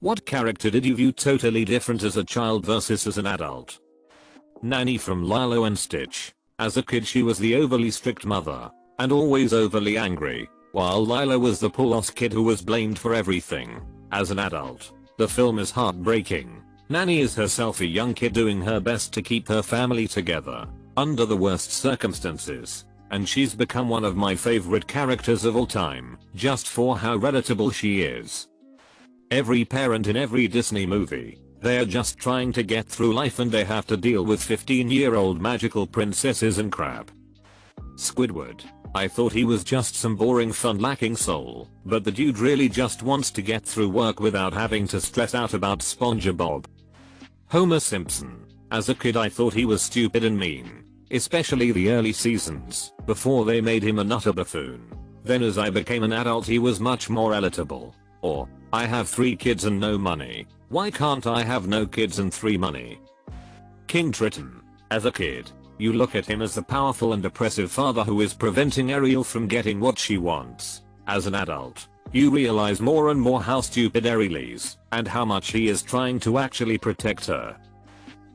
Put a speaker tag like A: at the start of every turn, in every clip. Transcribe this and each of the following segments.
A: What character did you view totally different as a child versus as an adult? Nanny from Lilo and Stitch. As a kid she was the overly strict mother, and always overly angry, while Lilo was the poor kid who was blamed for everything. As an adult, the film is heartbreaking. Nanny is herself a young kid doing her best to keep her family together, under the worst circumstances, and she's become one of my favorite characters of all time, just for how relatable she is. Every parent in every Disney movie, they are just trying to get through life and they have to deal with 15-year-old magical princesses and crap. Squidward. I thought he was just some boring fun lacking soul, but the dude really just wants to get through work without having to stress out about SpongeBob. Homer Simpson. As a kid I thought he was stupid and mean, especially the early seasons, before they made him a nutter buffoon. Then as I became an adult he was much more relatable. Or, I have 3 kids and no money. Why can't I have no kids and 3 money? King Triton. As a kid, you look at him as the powerful and oppressive father who is preventing Ariel from getting what she wants. As an adult, you realize more and more how stupid Ariel is, and how much he is trying to actually protect her.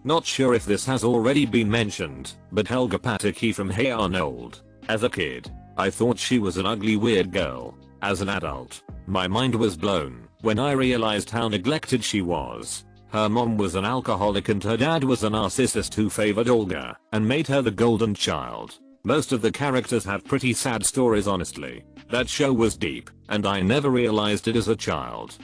A: Not sure if this has already been mentioned, but Helga Pataki from Hey Arnold. As a kid, I thought she was an ugly weird girl. As an adult, my mind was blown when I realized how neglected she was. Her mom was an alcoholic and her dad was a narcissist who favored Olga and made her the golden child. Most of the characters have pretty sad stories honestly. That show was deep, and I never realized it as a child.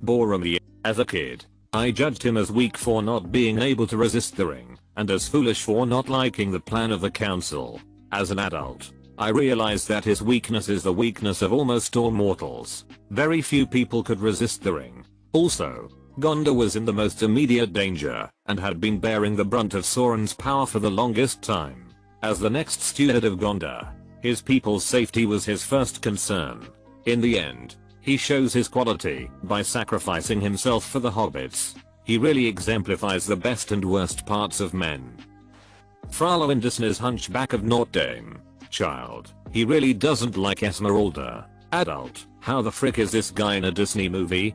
A: Boromir. As a kid, I judged him as weak for not being able to resist the ring, and as foolish for not liking the plan of the council. As an adult, I realized that his weakness is the weakness of almost all mortals. Very few people could resist the ring. Also, Gondor was in the most immediate danger, and had been bearing the brunt of Sauron's power for the longest time. As the next steward of Gondor, his people's safety was his first concern. In the end, he shows his quality by sacrificing himself for the hobbits. He really exemplifies the best and worst parts of men. Frollo in Disney's Hunchback of Notre Dame. Child, he really doesn't like Esmeralda. Adult, how the frick is this guy in a Disney movie?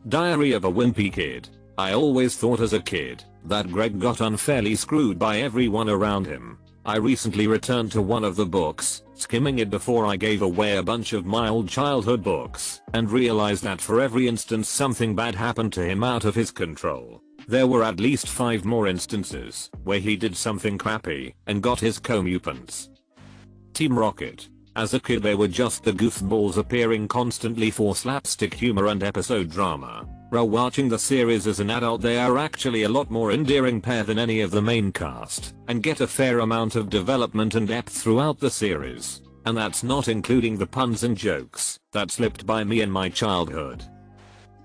A: Diary of a Wimpy Kid. I always thought as a kid that Greg got unfairly screwed by everyone around him. I recently returned to one of the books, skimming it before I gave away a bunch of my old childhood books, and realized that for every instance something bad happened to him out of his control, there were at least 5 more instances where he did something crappy and got his comeuppance. Team Rocket. As a kid they were just the goofballs appearing constantly for slapstick humor and episode drama. Watching the series as an adult they are actually a lot more endearing pair than any of the main cast, and get a fair amount of development and depth throughout the series. And that's not including the puns and jokes that slipped by me in my childhood.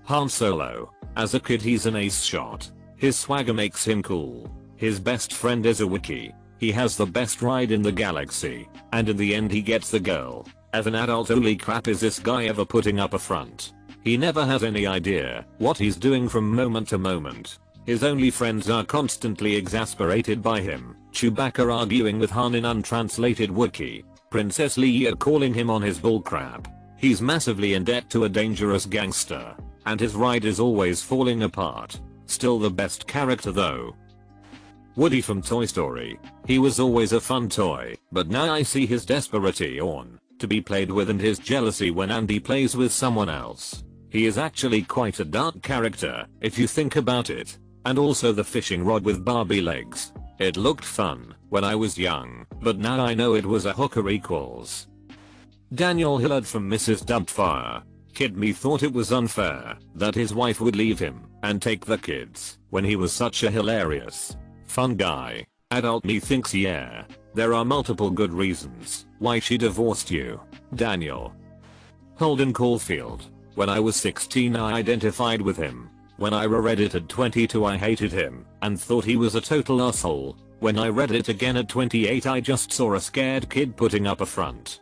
A: Han Solo. As a kid he's an ace shot. His swagger makes him cool. His best friend is a Wookiee. He has the best ride in the galaxy, and in the end he gets the girl. As an adult holy crap is this guy ever putting up a front. He never has any idea what he's doing from moment to moment. His only friends are constantly exasperated by him. Chewbacca arguing with Han in untranslated Wookiee. Princess Leia calling him on his bullcrap. He's massively in debt to a dangerous gangster, and his ride is always falling apart. Still the best character though. Woody from Toy Story. He was always a fun toy, but now I see his desperately on to be played with and his jealousy when Andy plays with someone else. He is actually quite a dark character if you think about it. And also the fishing rod with Barbie legs. It looked fun when I was young, but now I know it was a hooker equals. Daniel Hillard from Mrs. Doubtfire. Kid me thought it was unfair that his wife would leave him and take the kids when he was such a hilarious, fun guy. Adult me thinks yeah, there are multiple good reasons why she divorced you, Daniel. Holden Caulfield. When I was 16 I identified with him. When I reread it at 22 I hated him and thought he was a total asshole. When I read it again at 28 I just saw a scared kid putting up a front.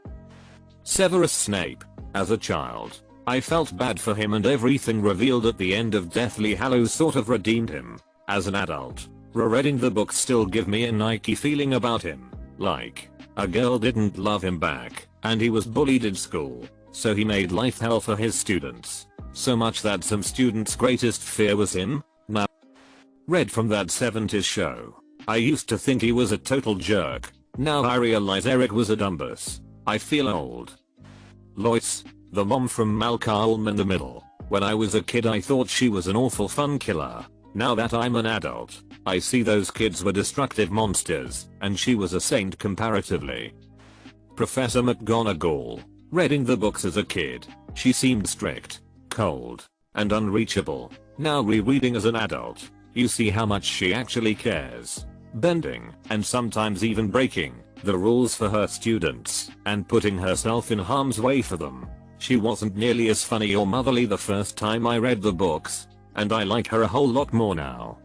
A: Severus Snape. As a child, I felt bad for him and everything revealed at the end of Deathly Hallows sort of redeemed him. As an adult, rereading the books still give me a Nike feeling about him. Like, a girl didn't love him back, and he was bullied in school, so he made life hell for his students. So much that some students' greatest fear was him. Now, read from that 70s show. I used to think he was a total jerk. Now I realize Eric was a dumbass. I feel old. Lois, the mom from Malcolm in the Middle. When I was a kid I thought she was an awful fun killer. Now that I'm an adult, I see those kids were destructive monsters, and she was a saint comparatively. Professor McGonagall. Reading the books as a kid, she seemed strict, cold, and unreachable. Now rereading as an adult, you see how much she actually cares. Bending, and sometimes even breaking, the rules for her students, and putting herself in harm's way for them. She wasn't nearly as funny or motherly the first time I read the books, and I like her a whole lot more now.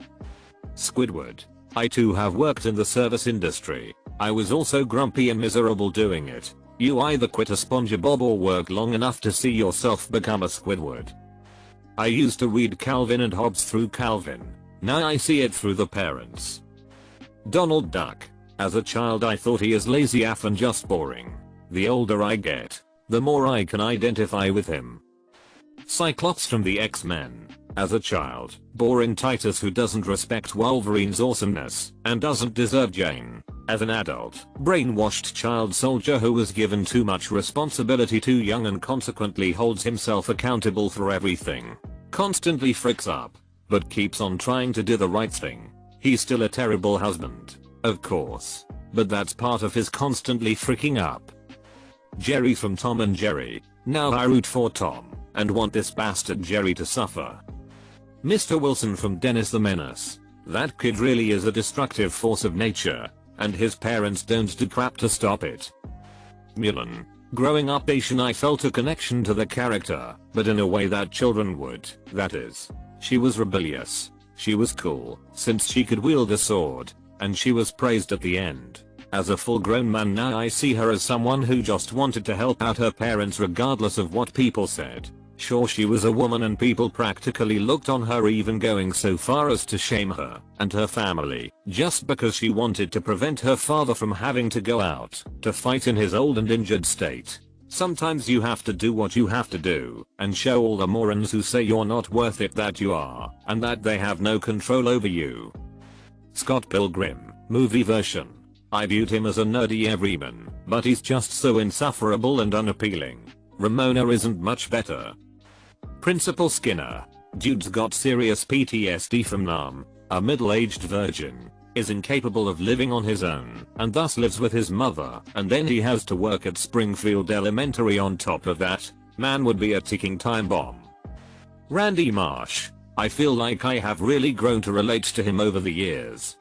A: Squidward. I too have worked in the service industry. I was also grumpy and miserable doing it. You either quit a SpongeBob or work long enough to see yourself become a Squidward. I used to read Calvin and Hobbes through Calvin. Now I see it through the parents. Donald Duck. As a child I thought he is lazy AF and just boring. The older I get, the more I can identify with him. Cyclops from the X-Men. As a child, boring Titus who doesn't respect Wolverine's awesomeness and doesn't deserve Jane. As an adult, brainwashed child soldier who was given too much responsibility too young and consequently holds himself accountable for everything. Constantly fricks up, but keeps on trying to do the right thing. He's still a terrible husband, of course, but that's part of his constantly freaking up. Jerry from Tom and Jerry. Now I root for Tom and want this bastard Jerry to suffer. Mr. Wilson from Dennis the Menace. That kid really is a destructive force of nature, and his parents don't do crap to stop it. Mulan. Growing up Asian I felt a connection to the character, but in a way that children would, that is. She was rebellious. She was cool, since she could wield a sword, and she was praised at the end. As a full-grown man now I see her as someone who just wanted to help out her parents regardless of what people said. Sure, she was a woman and people practically looked on her, even going so far as to shame her and her family just because she wanted to prevent her father from having to go out to fight in his old and injured state. Sometimes you have to do what you have to do and show all the morons who say you're not worth it that you are, and that they have no control over you. Scott Pilgrim, movie version. I viewed him as a nerdy everyman, but he's just so insufferable and unappealing. Ramona isn't much better. Principal Skinner. Dude's got serious PTSD from Nam, a middle-aged virgin, is incapable of living on his own, and thus lives with his mother, and then he has to work at Springfield Elementary on top of that. Man would be a ticking time bomb. Randy Marsh. I feel like I have really grown to relate to him over the years.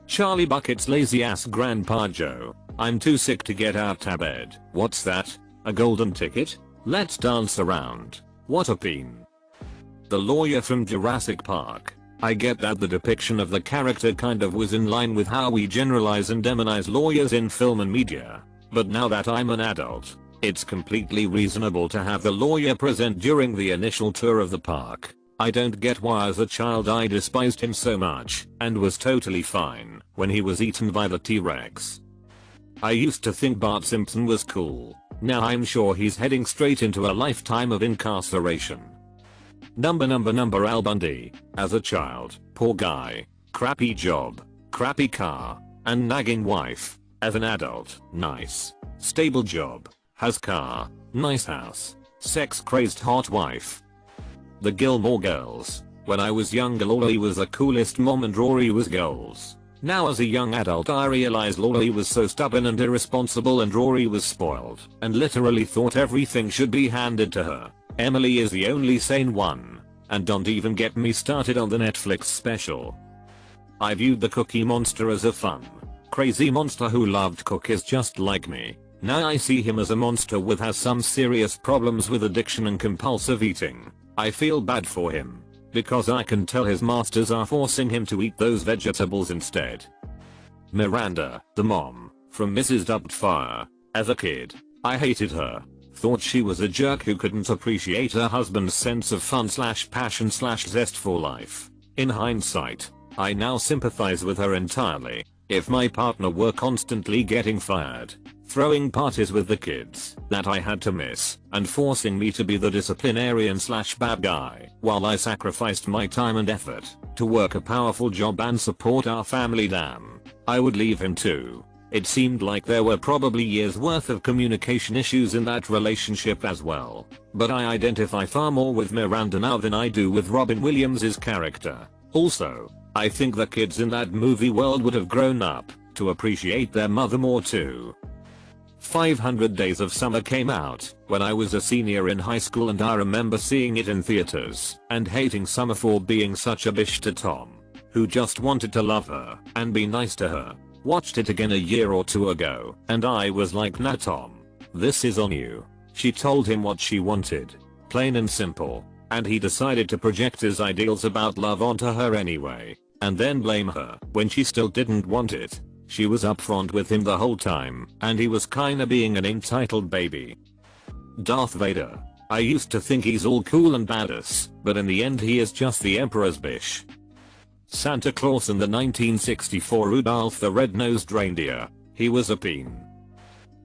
A: Charlie Bucket's lazy ass Grandpa Joe. I'm too sick to get out of bed. What's that? A golden ticket? Let's dance around. What a peen. The lawyer from Jurassic Park. I get that the depiction of the character kind of was in line with how we generalize and demonize lawyers in film and media. But now that I'm an adult, it's completely reasonable to have the lawyer present during the initial tour of the park. I don't get why as a child I despised him so much and was totally fine when he was eaten by the T-Rex. I used to think Bart Simpson was cool. Now I'm sure he's heading straight into a lifetime of incarceration. Number Al Bundy. As a child, poor guy, crappy job, crappy car, and nagging wife. As an adult, nice, stable job, has car, nice house, sex crazed hot wife. The Gilmore Girls. When I was younger Lori was the coolest mom and Rory was goals. Now as a young adult I realized Lori was so stubborn and irresponsible and Rory was spoiled and literally thought everything should be handed to her. Emily is the only sane one. And don't even get me started on the Netflix special. I viewed the Cookie Monster as a fun, crazy monster who loved cookies just like me. Now I see him as a monster with has some serious problems with addiction and compulsive eating. I feel bad for him, because I can tell his masters are forcing him to eat those vegetables instead. Miranda, the mom, from Mrs. Doubtfire. As a kid, I hated her. Thought she was a jerk who couldn't appreciate her husband's sense of fun / passion / zest for life. In hindsight, I now sympathize with her entirely. If my partner were constantly getting fired, throwing parties with the kids that I had to miss, and forcing me to be the disciplinarian slash bad guy while I sacrificed my time and effort to work a powerful job and support our family. Damn, I would leave him too. It seemed like there were probably years worth of communication issues in that relationship as well. But I identify far more with Miranda now than I do with Robin Williams' character. Also, I think the kids in that movie world would have grown up to appreciate their mother more too. 500 Days of Summer came out when I was a senior in high school, and I remember seeing it in theaters and hating Summer for being such a bitch to Tom, who just wanted to love her and be nice to her. Watched it again a year or two ago, and I was like, nah Tom, this is on you. She told him what she wanted, plain and simple, and he decided to project his ideals about love onto her anyway, and then blame her when she still didn't want it. She was upfront with him the whole time, and he was kinda being an entitled baby. Darth Vader. I used to think he's all cool and badass, but in the end he is just the Emperor's bitch. Santa Claus and the 1964 Rudolph the Red-Nosed Reindeer. He was a peen.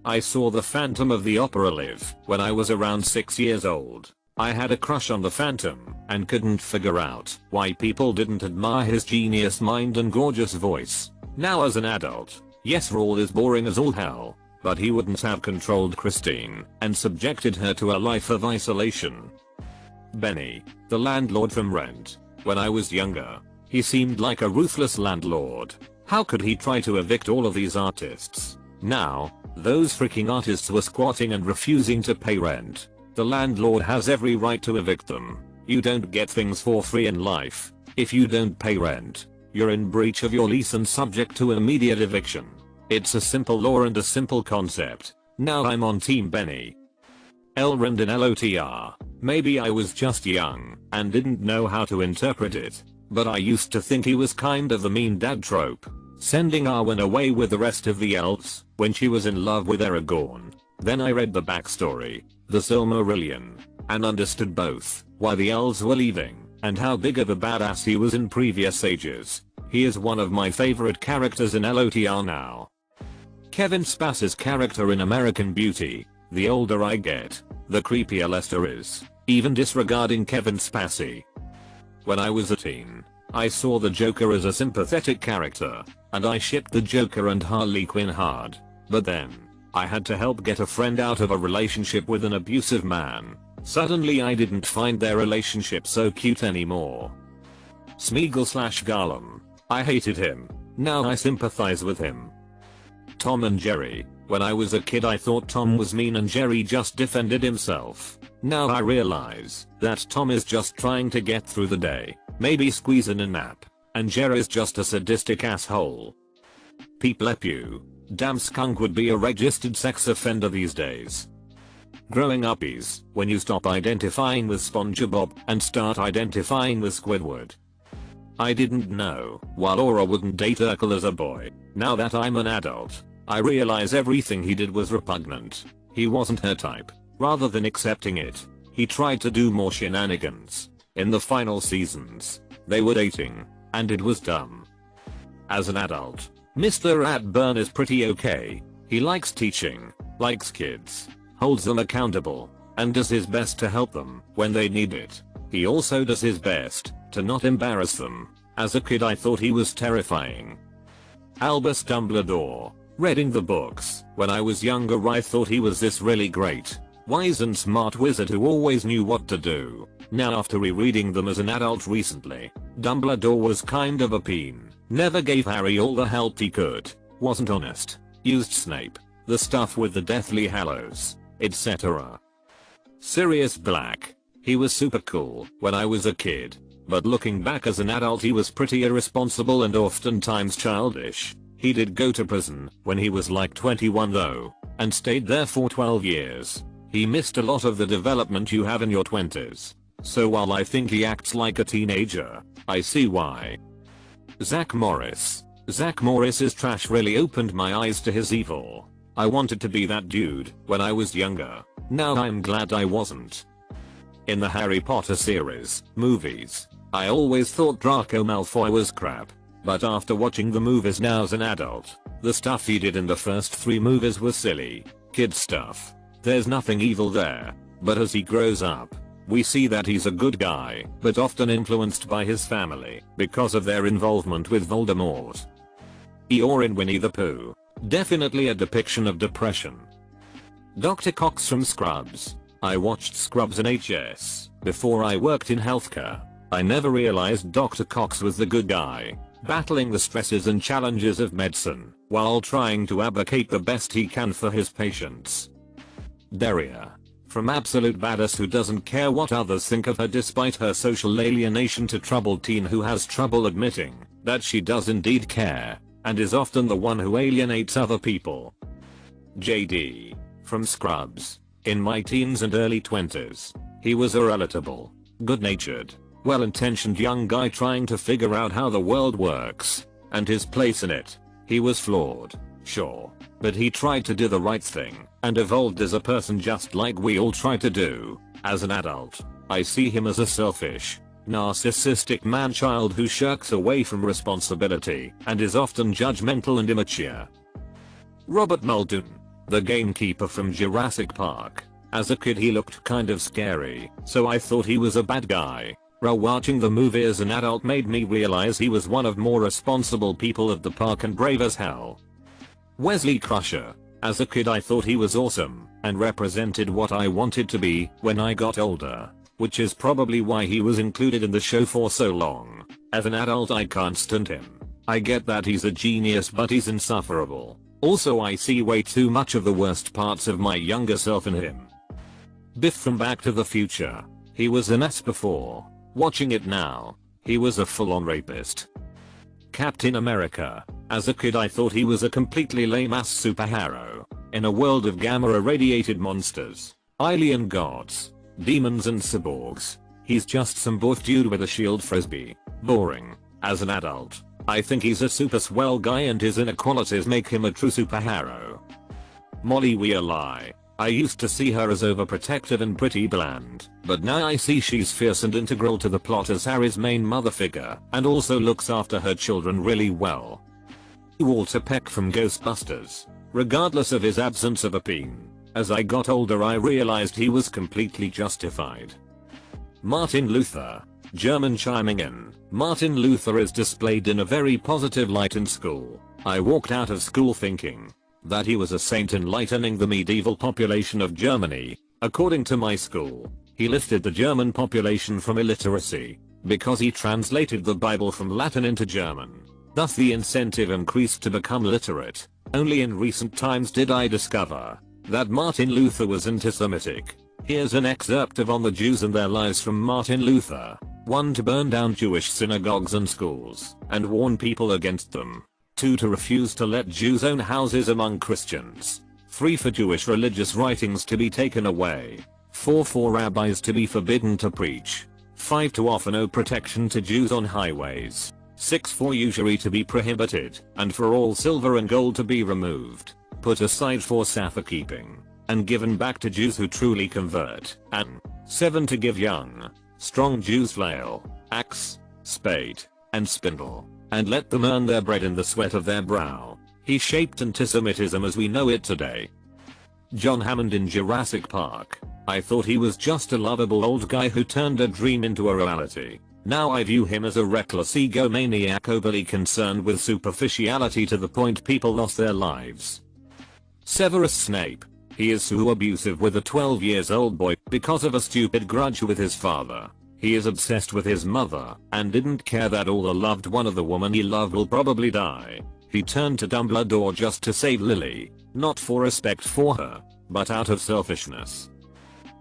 A: I saw the Phantom of the Opera live when I was around 6 years old. I had a crush on the Phantom and couldn't figure out why people didn't admire his genius mind and gorgeous voice. Now as an adult, yes, Raul is boring as all hell, but he wouldn't have controlled Christine and subjected her to a life of isolation. Benny, the landlord from Rent. When I was younger, he seemed like a ruthless landlord. How could he try to evict all of these artists? Now, those freaking artists were squatting and refusing to pay rent. The landlord has every right to evict them. You don't get things for free in life. If you don't pay rent, you're in breach of your lease and subject to immediate eviction. It's a simple law and a simple concept. Now I'm on Team Benny. Elrond in LOTR. Maybe I was just young and didn't know how to interpret it, but I used to think he was kind of the mean dad trope, sending Arwen away with the rest of the elves when she was in love with Aragorn. Then I read the backstory, the Silmarillion, and understood both why the elves were leaving and how big of a badass he was in previous ages. He is one of my favorite characters in LOTR now. Kevin Spacey's character in American Beauty. The older I get, the creepier Lester is, even disregarding Kevin Spacey. When I was a teen, I saw the Joker as a sympathetic character, and I shipped the Joker and Harley Quinn hard. But then, I had to help get a friend out of a relationship with an abusive man. Suddenly I didn't find their relationship so cute anymore. Smeagol / Gollum. I hated him. Now I sympathize with him. Tom and Jerry. When I was a kid I thought Tom was mean and Jerry just defended himself. Now I realize that Tom is just trying to get through the day, maybe squeeze in a nap, and Jerry's just a sadistic asshole. Peep Le Pew. Damn, skunk would be a registered sex offender these days. Growing uppies, when you stop identifying with SpongeBob and start identifying with Squidward. I didn't know why Laura wouldn't date Urkel as a boy. Now that I'm an adult, I realize everything he did was repugnant. He wasn't her type. Rather than accepting it, he tried to do more shenanigans. In the final seasons, they were dating, and it was dumb. As an adult, Mr. Ratburn is pretty okay. He likes teaching, likes kids, holds them accountable, and does his best to help them when they need it. He also does his best to not embarrass them. As a kid I thought he was terrifying. Albus Dumbledore. Reading the books, when I was younger I thought he was this really great, wise and smart wizard who always knew what to do. Now after rereading them as an adult recently, Dumbledore was kind of a peen. Never gave Harry all the help he could, wasn't honest, used Snape, the stuff with the Deathly Hallows, etc. Sirius Black. He was super cool when I was a kid, but looking back as an adult he was pretty irresponsible and oftentimes childish. He did go to prison when he was like 21 though, and stayed there for 12 years. He missed a lot of the development you have in your 20s. So while I think he acts like a teenager, I see why. Zach Morris. Zach Morris's trash really opened my eyes to his evil. I wanted to be that dude when I was younger. Now I'm glad I wasn't. In the Harry Potter series, movies, I always thought Draco Malfoy was crap. But after watching the movies now as an adult, The stuff he did in the first 3 movies was silly, kid stuff. There's nothing evil there, but as he grows up, we see that he's a good guy, but often influenced by his family because of their involvement with Voldemort. Eeyore in Winnie the Pooh. Definitely a depiction of depression. Dr. Cox from Scrubs. I watched Scrubs in HS before I worked in healthcare. I never realized Dr. Cox was the good guy, battling the stresses and challenges of medicine while trying to advocate the best he can for his patients. Daria. From absolute badass who doesn't care what others think of her despite her social alienation to troubled teen who has trouble admitting that she does indeed care and is often the one who alienates other people. JD. From Scrubs. In my teens and early 20s, he was a relatable, good-natured, well-intentioned young guy trying to figure out how the world works and his place in it. He was flawed, sure, but he tried to do the right thing and evolved as a person just like we all try to do. As an adult, I see him as a selfish, narcissistic man-child who shirks away from responsibility and is often judgmental and immature. Robert Muldoon. The gamekeeper from Jurassic Park. As a kid he looked kind of scary, so I thought he was a bad guy. Watching the movie as an adult made me realize he was one of more responsible people at the park and brave as hell. Wesley Crusher. As a kid I thought he was awesome and represented what I wanted to be when I got older, which is probably why he was included in the show for so long. As an adult I can't stand him. I get that he's a genius but he's insufferable. Also I see way too much of the worst parts of my younger self in him. Biff from Back to the Future. He was an ass before. Watching it now, he was a full-on rapist. Captain America. As a kid I thought he was a completely lame-ass superhero. In a world of gamma-irradiated monsters, alien gods, demons and cyborgs, he's just some buff dude with a shield frisbee. Boring. As an adult, I think he's a super swell guy and his inequalities make him a true superhero. Molly Weirlie. I used to see her as overprotective and pretty bland, but now I see she's fierce and integral to the plot as Harry's main mother figure and also looks after her children really well. Walter Peck from Ghostbusters. Regardless of his absence of appeal, as I got older I realized he was completely justified. Martin Luther. German chiming in. Martin Luther is displayed in a very positive light in school. I walked out of school thinking that he was a saint enlightening the medieval population of Germany. According to my school, he lifted the German population from illiteracy because he translated the Bible from Latin into German. Thus the incentive increased to become literate. Only in recent times did I discover that Martin Luther was anti-Semitic. Here's an excerpt of On the Jews and Their Lives from Martin Luther. 1. To burn down Jewish synagogues and schools and warn people against them. 2. To refuse to let Jews own houses among Christians. 3. For Jewish religious writings to be taken away. 4. For rabbis to be forbidden to preach. 5. To offer no protection to Jews on highways. 6. For usury to be prohibited and for all silver and gold to be removed, put aside for Sapphire keeping, and given back to Jews who truly convert. And 7. To give young, strong Jews flail, axe, spade, and spindle, and let them earn their bread in the sweat of their brow. He shaped antisemitism as we know it today. John Hammond in Jurassic Park. I thought he was just a lovable old guy who turned a dream into a reality. Now I view him as a reckless egomaniac overly concerned with superficiality to the point people lost their lives. Severus Snape. He is so abusive with a 12 years old boy because of a stupid grudge with his father. He is obsessed with his mother and didn't care that all the loved one of the woman he loved will probably die. He turned to Dumbledore just to save Lily, not for respect for her, but out of selfishness.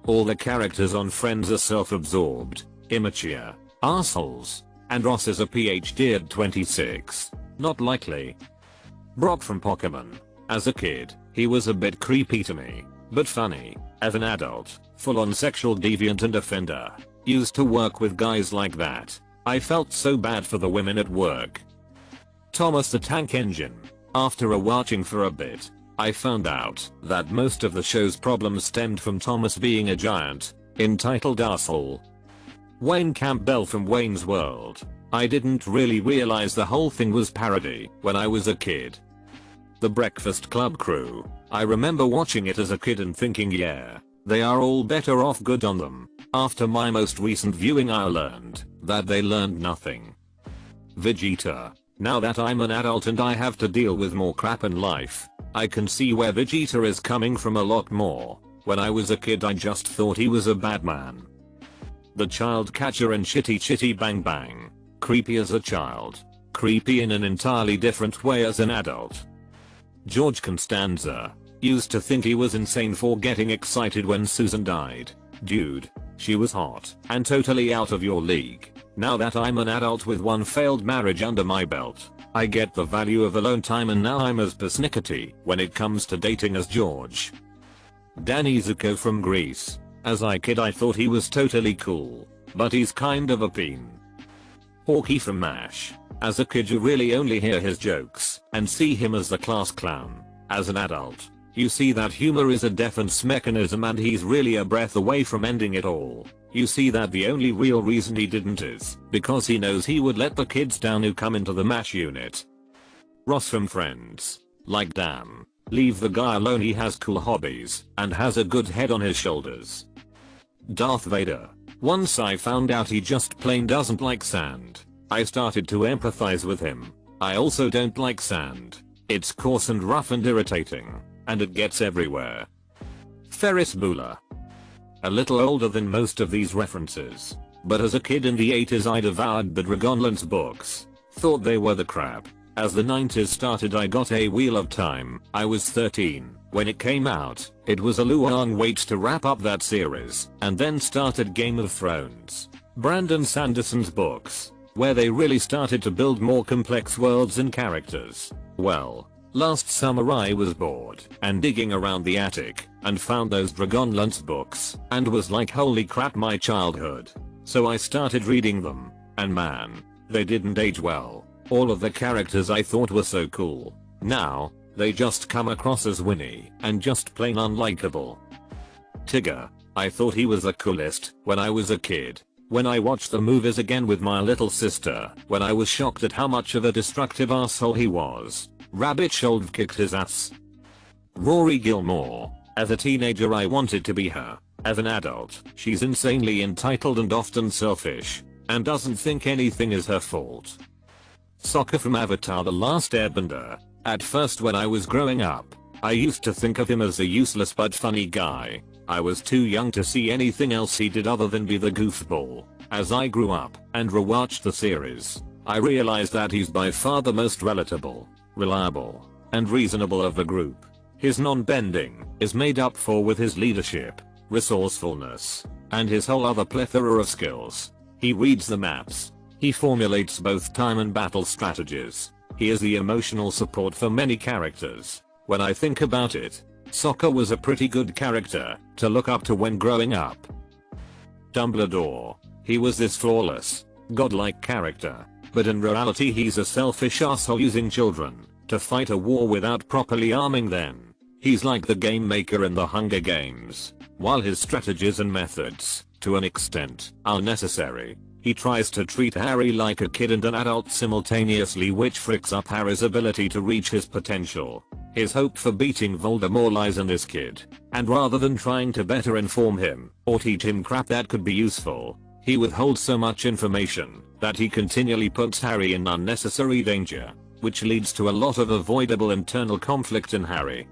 A: All the characters on Friends are self-absorbed, immature, assholes, and Ross is a PhD at 26. Not likely. Brock from Pokémon. As a kid, he was a bit creepy to me, but funny. As an adult, full-on sexual deviant and offender. Used to work with guys like that. I felt so bad for the women at work. Thomas the Tank Engine. After watching for a bit, I found out that most of the show's problems stemmed from Thomas being a giant, entitled asshole. Wayne Campbell from Wayne's World. I didn't really realize the whole thing was parody when I was a kid. The Breakfast Club crew. I remember watching it as a kid and thinking, yeah, they are all better off, good on them. After my most recent viewing I learned that they learned nothing. Vegeta. Now that I'm an adult and I have to deal with more crap in life, I can see where Vegeta is coming from a lot more. When I was a kid I just thought he was a bad man. The Child Catcher in Chitty Chitty Bang Bang. Creepy as a child. Creepy in an entirely different way as an adult. George Constanza. Used to think he was insane for getting excited when Susan died. Dude, she was hot and totally out of your league. Now that I'm an adult with one failed marriage under my belt, I get the value of alone time, and now I'm as persnickety when it comes to dating as George. Danny Zuko from Greece. As a kid I thought he was totally cool, but he's kind of a peen. Porky from MASH. As a kid you really only hear his jokes and see him as the class clown. As an adult, you see that humor is a defense mechanism and he's really a breath away from ending it all. You see that the only real reason he didn't is because he knows he would let the kids down who come into the MASH unit. Ross from Friends. Like, damn, leave the guy alone, he has cool hobbies and has a good head on his shoulders. Darth Vader. Once I found out he just plain doesn't like sand, I started to empathize with him. I also don't like sand. It's coarse and rough and irritating, and it gets everywhere. Ferris Bueller. A little older than most of these references, but as a kid in the 80s I devoured the Dragonlance books. Thought they were the crap. As the 90s started I got a Wheel of Time. I was 13 when it came out. It was a long wait to wrap up that series, and then started Game of Thrones. Brandon Sanderson's books, where they really started to build more complex worlds and characters. Well, last summer I was bored and digging around the attic and found those Dragonlance books and was like, holy crap, my childhood. So I started reading them, and man, they didn't age well. All of the characters I thought were so cool, now, they just come across as whiny and just plain unlikable. Tigger. I thought he was the coolest when I was a kid. When I watched the movies again with my little sister, when I was shocked at how much of a destructive asshole he was. Rabbit Shoulder kicked his ass. Rory Gilmore. As a teenager I wanted to be her. As an adult, she's insanely entitled and often selfish, and doesn't think anything is her fault. Sokka from Avatar: The Last Airbender. At first when I was growing up, I used to think of him as a useless but funny guy. I was too young to see anything else he did other than be the goofball. As I grew up and rewatched the series, I realized that he's by far the most relatable, reliable, and reasonable of the group. His non-bending is made up for with his leadership, resourcefulness, and his whole other plethora of skills. He reads the maps. He formulates both time and battle strategies. He is the emotional support for many characters. When I think about it, Sokka was a pretty good character to look up to when growing up. Dumbledore. He was this flawless, godlike character, but in reality he's a selfish asshole using children to fight a war without properly arming them. He's like the game maker in the Hunger Games. While his strategies and methods, to an extent, are necessary, he tries to treat Harry like a kid and an adult simultaneously, which fricks up Harry's ability to reach his potential. His hope for beating Voldemort lies in this kid, and rather than trying to better inform him or teach him crap that could be useful, he withholds so much information that he continually puts Harry in unnecessary danger, which leads to a lot of avoidable internal conflict in Harry.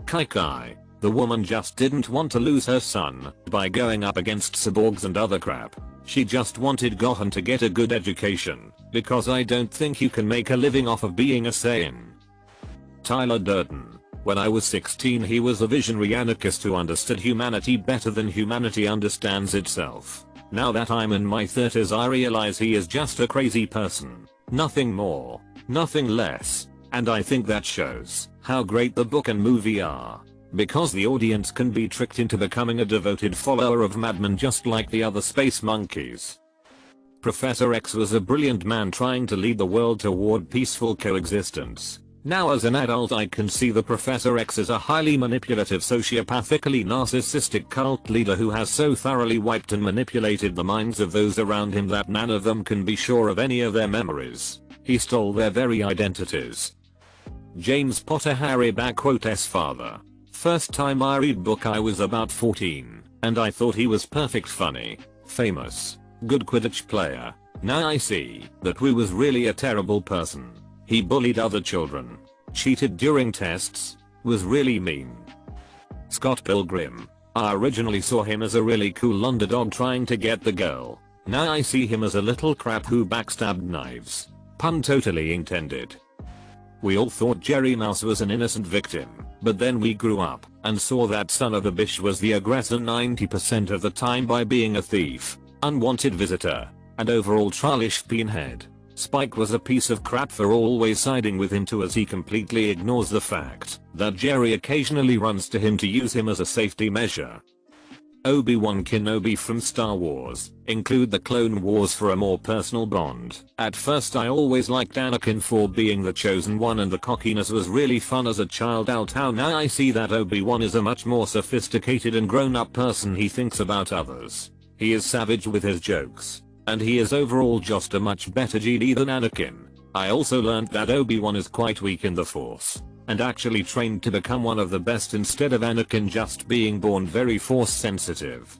A: Kai Kai. The woman just didn't want to lose her son by going up against cyborgs and other crap. She just wanted Gohan to get a good education, because I don't think you can make a living off of being a Saiyan. Tyler Durden. When I was 16 he was a visionary anarchist who understood humanity better than humanity understands itself. Now that I'm in my 30s I realize he is just a crazy person. Nothing more, nothing less, and I think that shows how great the book and movie are. Because the audience can be tricked into becoming a devoted follower of Madman just like the other space monkeys. Professor X was a brilliant man trying to lead the world toward peaceful coexistence. Now as an adult I can see the Professor X as a highly manipulative, sociopathically narcissistic cult leader who has so thoroughly wiped and manipulated the minds of those around him that none of them can be sure of any of their memories. He stole their very identities. James Potter Harry S father. First time I read book I was about 14, and I thought he was perfect funny, famous, good Quidditch player. Now I see that we was really a terrible person. He bullied other children, cheated during tests, was really mean. Scott Pilgrim. I originally saw him as a really cool underdog trying to get the girl. Now I see him as a little crap who backstabbed knives. Pun totally intended. We all thought Jerry Mouse was an innocent victim, but then we grew up and saw that son of a bitch was the aggressor 90% of the time by being a thief, unwanted visitor, and overall trollish pinhead. Spike was a piece of crap for always siding with him too, as he completely ignores the fact that Jerry occasionally runs to him to use him as a safety measure. Obi-Wan Kenobi from Star Wars. Include the Clone Wars for a more personal bond. At first I always liked Anakin for being the chosen one, and the cockiness was really fun as a child. How now I see that Obi-Wan is a much more sophisticated and grown-up person. He thinks about others. He is savage with his jokes. And he is overall just a much better Jedi than Anakin. I also learned that Obi-Wan is quite weak in the Force, and actually trained to become one of the best instead of Anakin just being born very Force sensitive.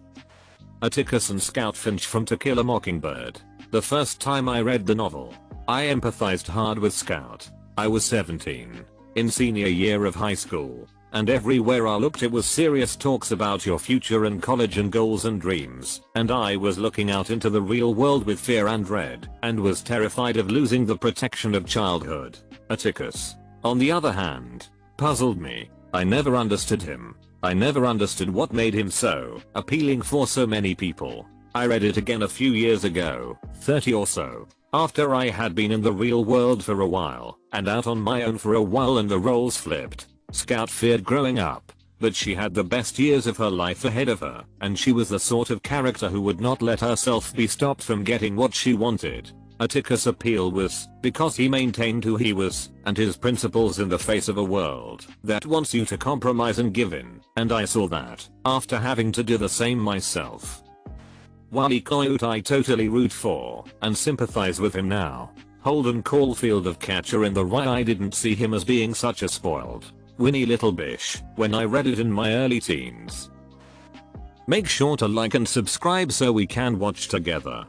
A: Atticus and Scout Finch from To Kill a Mockingbird. The first time I read the novel, I empathized hard with Scout. I was 17, in senior year of high school, and everywhere I looked it was serious talks about your future and college and goals and dreams, and I was looking out into the real world with fear and dread, and was terrified of losing the protection of childhood. Atticus, on the other hand, puzzled me. I never understood him. I never understood what made him so appealing for so many people. I read it again a few years ago, 30 or so, after I had been in the real world for a while, and out on my own for a while, and the roles flipped. Scout feared growing up, but she had the best years of her life ahead of her, and she was the sort of character who would not let herself be stopped from getting what she wanted. Atticus' appeal was because he maintained who he was and his principles in the face of a world that wants you to compromise and give in, and I saw that after having to do the same myself. Wally Coyote I totally root for and sympathize with him now. Holden Caulfield of Catcher in the Rye. I didn't see him as being such a spoiled, whiny little bish when I read it in my early teens. Make sure to like and subscribe so we can watch together.